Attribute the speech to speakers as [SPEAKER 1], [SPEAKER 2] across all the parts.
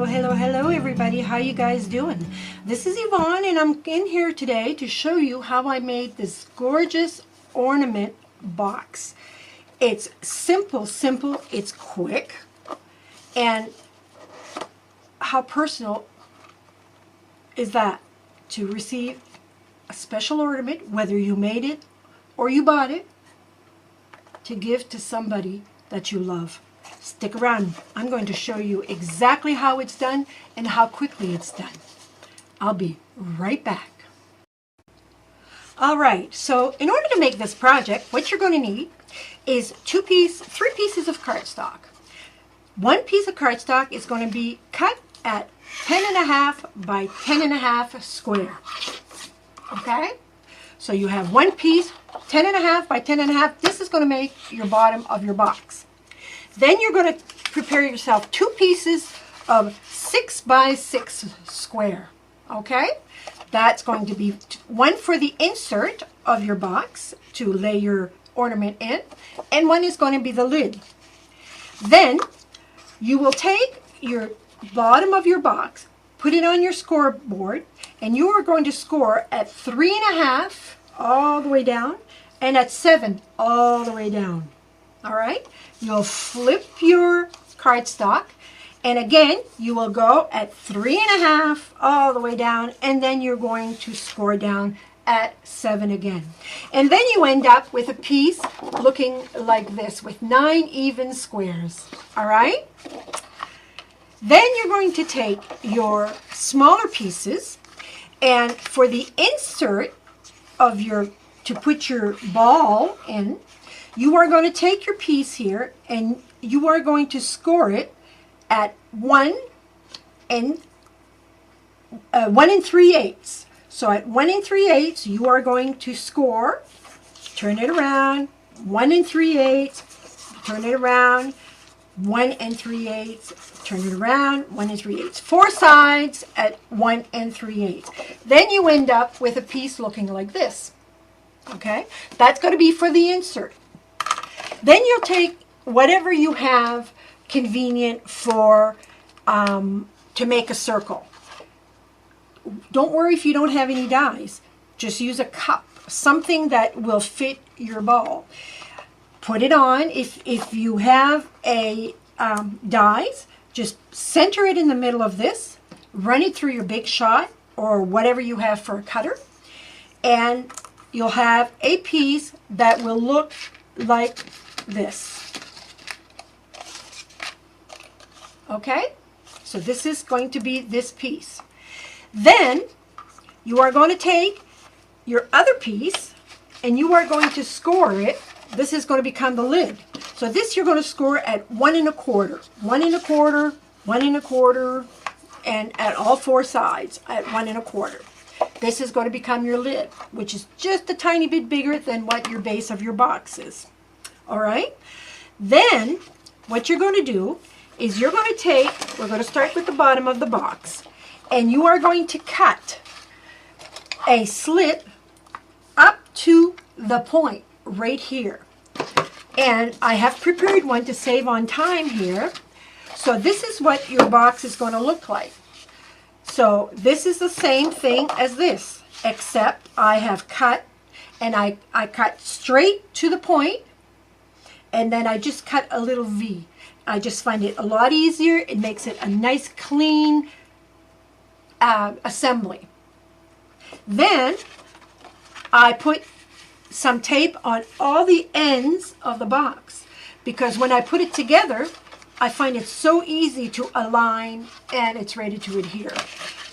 [SPEAKER 1] Hello everybody. How you guys doing? This is Yvonne and I'm in here today to show you how I made this gorgeous ornament box. It's simple, it's quick, and how personal is that to receive a special ornament, whether you made it or you bought it, to give to somebody that you love. Stick around. I'm going to show you exactly how it's done and how quickly it's done. I'll be right back. Alright, so in order to make this project, what you're going to need is three pieces of cardstock. One piece of cardstock is going to be cut at 10.5 by 10.5 square. Okay? So you have one piece, 10.5 by 10.5. This is going to make your bottom of your box. Then you're going to prepare yourself two pieces of 6 by 6 square. Okay? That's going to be one for the insert of your box to lay your ornament in, and one is going to be the lid. Then you will take your bottom of your box, put it on your scoreboard, and you are going to score at 3.5 all the way down and at 7 all the way down. All right, you'll flip your cardstock, and again you will go at 3.5 all the way down, and then you're going to score down at 7 again. And then you end up with a piece looking like this with 9 even squares. All right, then you're going to take your smaller pieces, and for the insert of to put your ball in, you are going to take your piece here and you are going to score it at 1 3/8. So at 1 3/8 you are going to score, turn it around, 1 3/8, turn it around, 1 3/8, turn it around, 1 3/8. 4 sides at 1 3/8. Then you end up with a piece looking like this. Okay, that's going to be for the insert. Then you'll take whatever you have convenient for to make a circle. Don't worry if you don't have any dies. Just use a cup, something that will fit your ball. Put it on. If you have a dies, just center it in the middle of this. Run it through your Big Shot or whatever you have for a cutter, and you'll have a piece that will look like this. Okay, so this is going to be this piece. Then you are going to take your other piece and you are going to score it. This is going to become the lid. So this you're going to score at 1 1/4, 1 1/4, 1 1/4, and at all 4 sides at 1 1/4. This is going to become your lid, which is just a tiny bit bigger than what your base of your box is. All right? Then what you're going to do is you're going to we're going to start with the bottom of the box, and you are going to cut a slit up to the point right here. And I have prepared one to save on time here. So this is what your box is going to look like. So this is the same thing as this, except I have cut, and I cut straight to the point, and then I just cut a little V. I just find it a lot easier. It makes it a nice clean assembly. Then I put some tape on all the ends of the box, because when I put it together, I find it so easy to align and it's ready to adhere.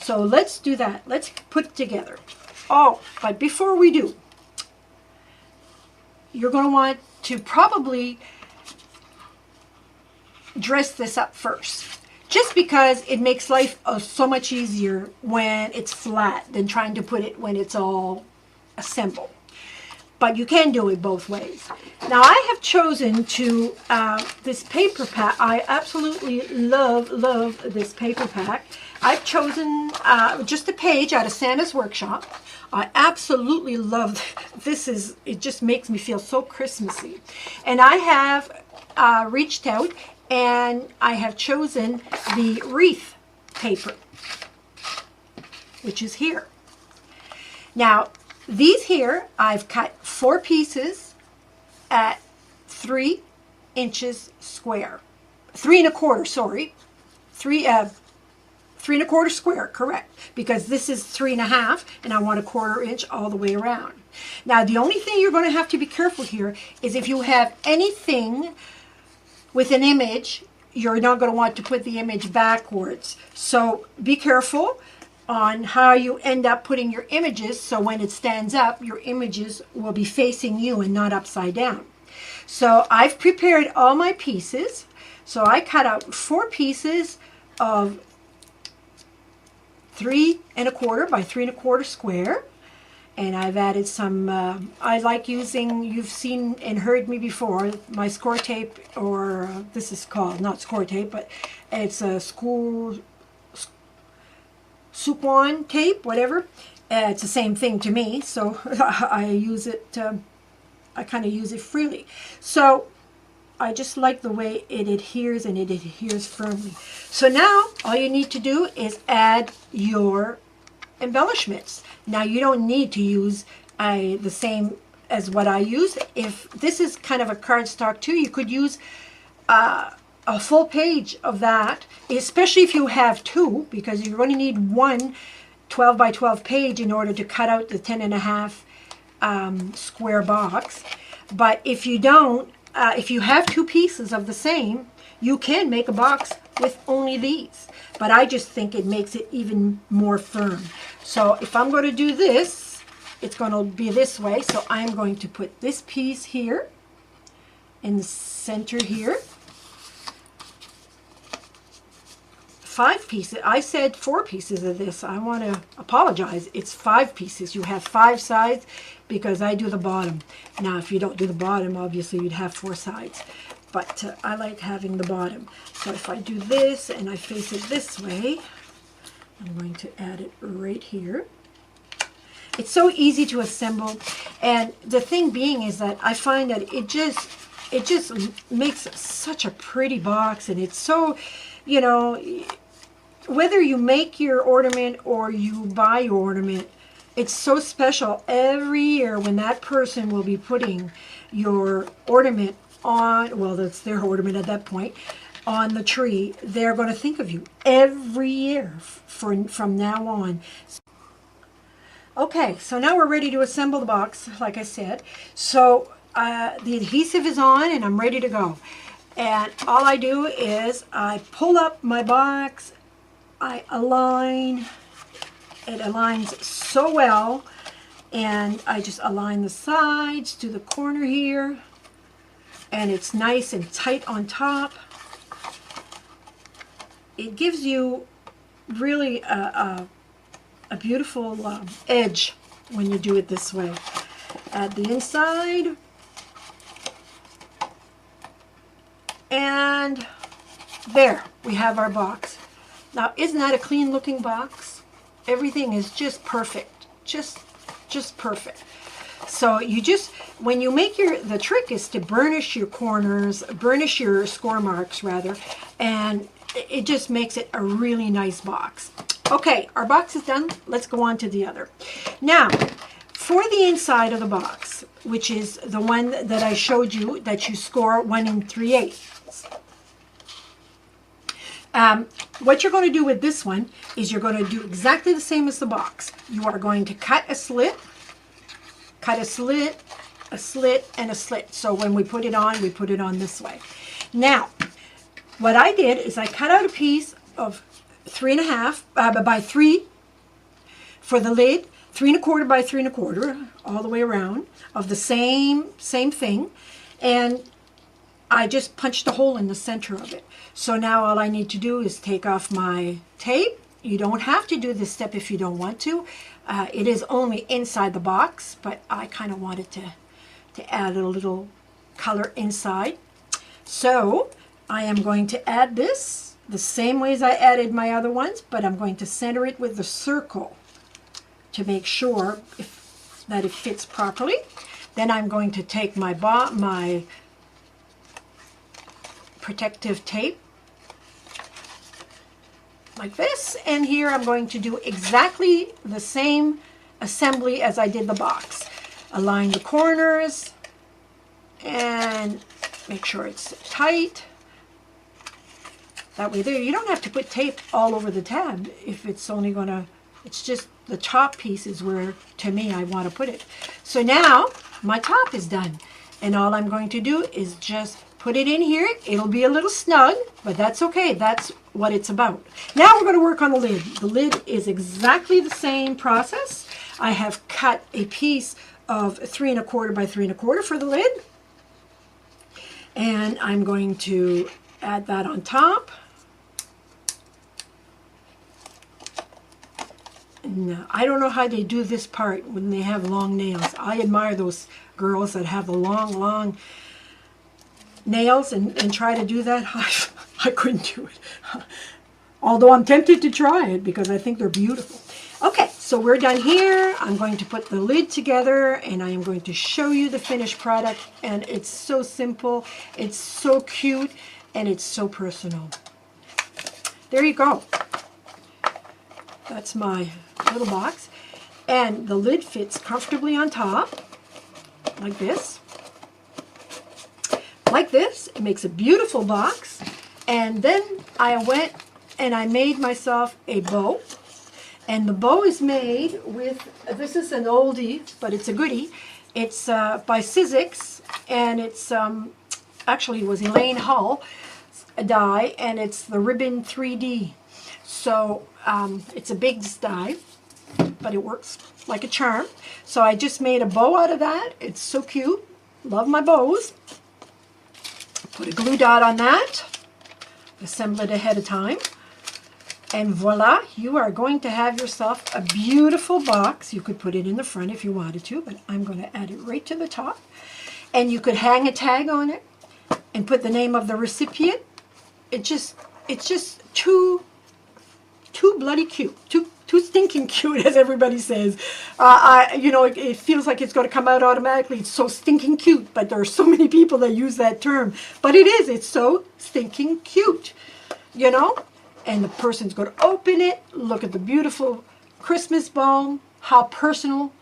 [SPEAKER 1] So let's do that. Let's put it together. Oh, but before we do, you're going to want to probably dress this up first, just because it makes life so much easier when it's flat than trying to put it when it's all assembled. But you can do it both ways. Now I have chosen to, this paper pack, I absolutely love this paper pack. I've chosen just a page out of Santa's Workshop. I absolutely love this. It just makes me feel so Christmassy. And I have reached out and I have chosen the wreath paper, which is here. Now, these here, I've cut 4 pieces at 3 inches square. 3 1/4, sorry. 3 3 1/4 square, correct. Because this is 3 1/2, and I want a 1/4 inch all the way around. Now, the only thing you're going to have to be careful here is if you have anything with an image, you're not going to want to put the image backwards. So be careful on how you end up putting your images, so when it stands up, your images will be facing you and not upside down. So I've prepared all my pieces. So I cut out 4 pieces of 3 1/4 by 3 1/4 square. And I've added some, I like using, you've seen and heard me before, my score tape, or this is called, not score tape, but it's a Suquan tape, whatever. It's the same thing to me, so I use it, I kind of use it freely. So I just like the way it adheres, and it adheres firmly. So now all you need to do is add your embellishments. Now you don't need to use the same as what I use. If this is kind of a cardstock too, you could use a full page of that, especially if you have 2, because you're going to need one 12 by 12 page in order to cut out the 10 1/2 square box. But if you don't, if you have 2 pieces of the same, you can make a box with only these. But I just think it makes it even more firm. So if I'm going to do this, it's going to be this way. So I'm going to put this piece here in the center here. 5 pieces. I said 4 pieces of this. I want to apologize. It's 5 pieces. You have 5 sides because I do the bottom. Now, if you don't do the bottom, obviously you'd have 4 sides. But I like having the bottom. So if I do this and I face it this way, I'm going to add it right here. It's so easy to assemble, and the thing being is that I find that it just makes such a pretty box, and it's so, you know, whether you make your ornament or you buy your ornament, it's so special every year when that person will be putting your ornament on, well, that's their ornament at that point, on the tree. They're going to think of you every year from now on. Okay, so now we're ready to assemble the box, like I said. So the adhesive is on and I'm ready to go. And all I do is I pull up my box, I align, it aligns so well, and I just align the sides to the corner here, and it's nice and tight on top. It gives you really a beautiful edge when you do it this way. Add the inside, and there we have our box. Now, isn't that a clean looking box? Everything is just perfect, just perfect. So you just, when you make the trick is to burnish your corners, burnish your score marks rather, and it just makes it a really nice box. Okay, our box is done. Let's go on to the other. Now, for the inside of the box, which is the one that I showed you, that you score 1 3/8. What you're going to do with this one is you're going to do exactly the same as the box. You are going to cut a slit, a slit, and a slit. So when we put it on this way. Now, what I did is I cut out a piece of 3 1/2 by 3 for the lid, 3 1/4 by 3 1/4 all the way around of the same thing, and I just punched a hole in the center of it. So now all I need to do is take off my tape. You don't have to do this step if you don't want to. It is only inside the box, but I kind of wanted to add a little color inside. So I am going to add this the same way as I added my other ones, but I'm going to center it with the circle to make sure that it fits properly. Then I'm going to take my protective tape, like this. And here I'm going to do exactly the same assembly as I did the box. Align the corners and make sure it's tight. That way there, you don't have to put tape all over the tab if it's only gonna, it's just the top piece is where, to me, I want to put it. So now my top is done. And all I'm going to do is just put it in here. It'll be a little snug, but that's okay. That's what it's about. Now we're going to work on the lid. The lid is exactly the same process. I have cut a piece of 3 1/4 by 3 1/4 for the lid. And I'm going to add that on top. And I don't know how they do this part when they have long nails. I admire those girls that have the long nails and try to do that. I couldn't do it. Although I'm tempted to try it because I think they're beautiful. Okay, so we're done here. I'm going to put the lid together and I am going to show you the finished product. And it's so simple, it's so cute, and it's so personal. There you go. That's my little box. And the lid fits comfortably on top, like this. Like this. It makes a beautiful box. And then I went and I made myself a bow. And the bow is made with, this is an oldie, but it's a goodie. It's by Sizzix, and it's, actually it was Elaine Hull die, and it's the Ribbon 3D. So it's a big die, but it works like a charm. So I just made a bow out of that. It's so cute. Love my bows. Put a glue dot on that. Assemble it ahead of time. And voila, you are going to have yourself a beautiful box. You could put it in the front if you wanted to, but I'm going to add it right to the top. And you could hang a tag on it and put the name of the recipient. It's just too bloody cute, too stinking cute, as everybody says. It feels like it's going to come out automatically. It's so stinking cute, but there are so many people that use that term. But it's so stinking cute, you know? And the person's going to open it, look at the beautiful Christmas bow. How personal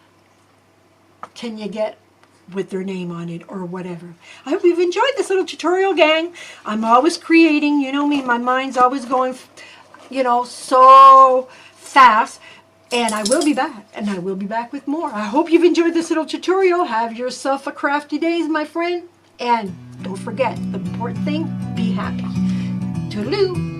[SPEAKER 1] can you get with their name on it or whatever. I hope you've enjoyed this little tutorial, gang. I'm always creating, you know me, my mind's always going, so fast. And I will be back, and I will be back with more. I hope you've enjoyed this little tutorial. Have yourself a crafty day, my friend. And don't forget, the important thing, be happy. Toodaloo.